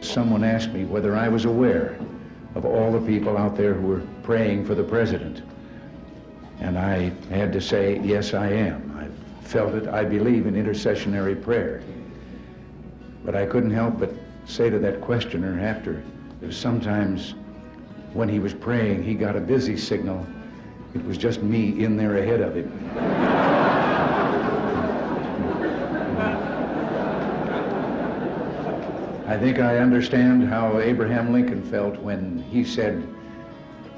someone asked me whether I was aware of all the people out there who were praying for the president. And I had to say, yes, I am. I felt it. I believe in intercessionary prayer. But I couldn't help but say to that questioner after, that sometimes when he was praying, he got a busy signal. It was just me in there ahead of him. I think I understand how Abraham Lincoln felt when he said,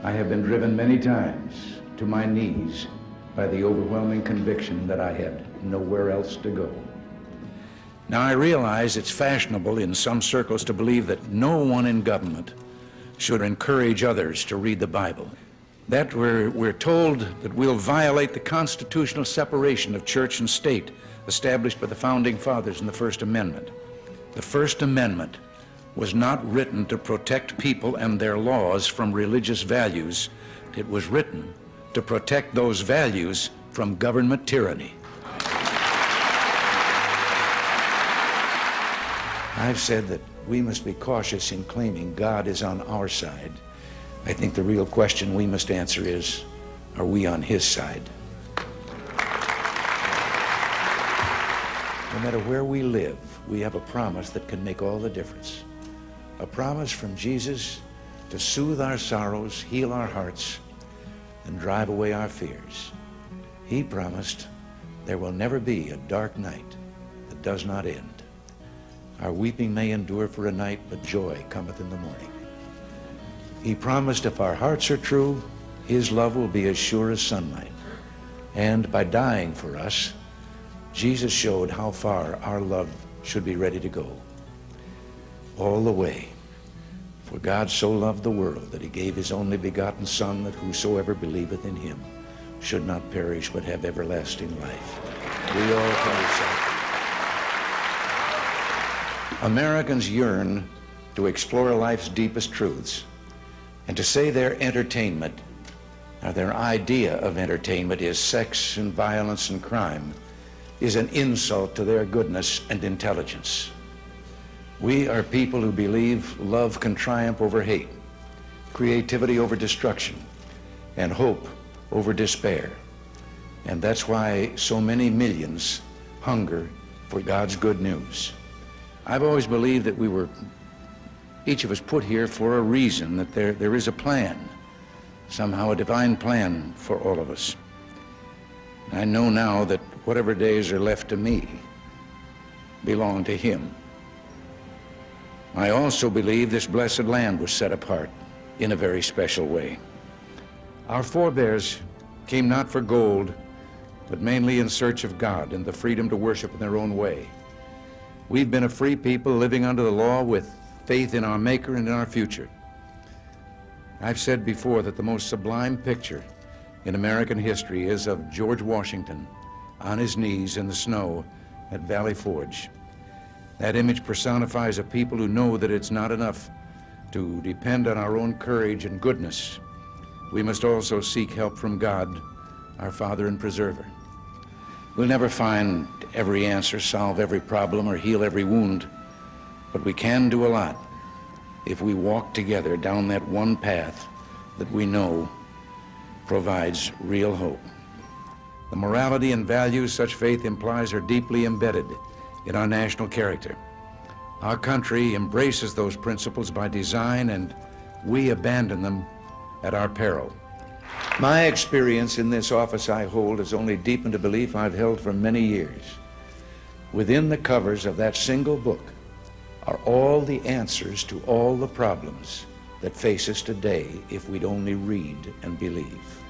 I have been driven many times to my knees by the overwhelming conviction that I had nowhere else to go. Now, I realize it's fashionable in some circles to believe that no one in government should encourage others to read the Bible. That we're told that we'll violate the constitutional separation of church and state established by the Founding Fathers in the First Amendment. The First Amendment was not written to protect people and their laws from religious values. It was written to protect those values from government tyranny. I've said that we must be cautious in claiming God is on our side. I think the real question we must answer is, are we on His side? No matter where we live, we have a promise that can make all the difference. A promise from Jesus to soothe our sorrows, heal our hearts, and drive away our fears. He promised there will never be a dark night that does not end. Our weeping may endure for a night, but joy cometh in the morning. He promised if our hearts are true, His love will be as sure as sunlight. And by dying for us, Jesus showed how far our love should be ready to go. All the way. For God so loved the world that He gave His only begotten Son, that whosoever believeth in Him should not perish but have everlasting life. We all can recite. Americans yearn to explore life's deepest truths, and to say their entertainment, or their idea of entertainment, is sex and violence and crime, is an insult to their goodness and intelligence. We are people who believe love can triumph over hate, creativity over destruction, and hope over despair. And that's why so many millions hunger for God's good news. I've always believed that we were, each of us, put here for a reason, that there is a plan, somehow a divine plan for all of us. I know now that whatever days are left to me belong to Him. I also believe this blessed land was set apart in a very special way. Our forebears came not for gold, but mainly in search of God and the freedom to worship in their own way. We've been a free people living under the law with faith in our Maker and in our future. I've said before that the most sublime picture in American history is of George Washington on his knees in the snow at Valley Forge. That image personifies a people who know that it's not enough to depend on our own courage and goodness. We must also seek help from God, our Father and Preserver. We'll never find every answer, solve every problem, or heal every wound, but we can do a lot if we walk together down that one path that we know provides real hope. The morality and values such faith implies are deeply embedded in our national character. Our country embraces those principles by design, and we abandon them at our peril. My experience in this office I hold has only deepened a belief I've held for many years. Within the covers of that single book are all the answers to all the problems that face us today if we'd only read and believe.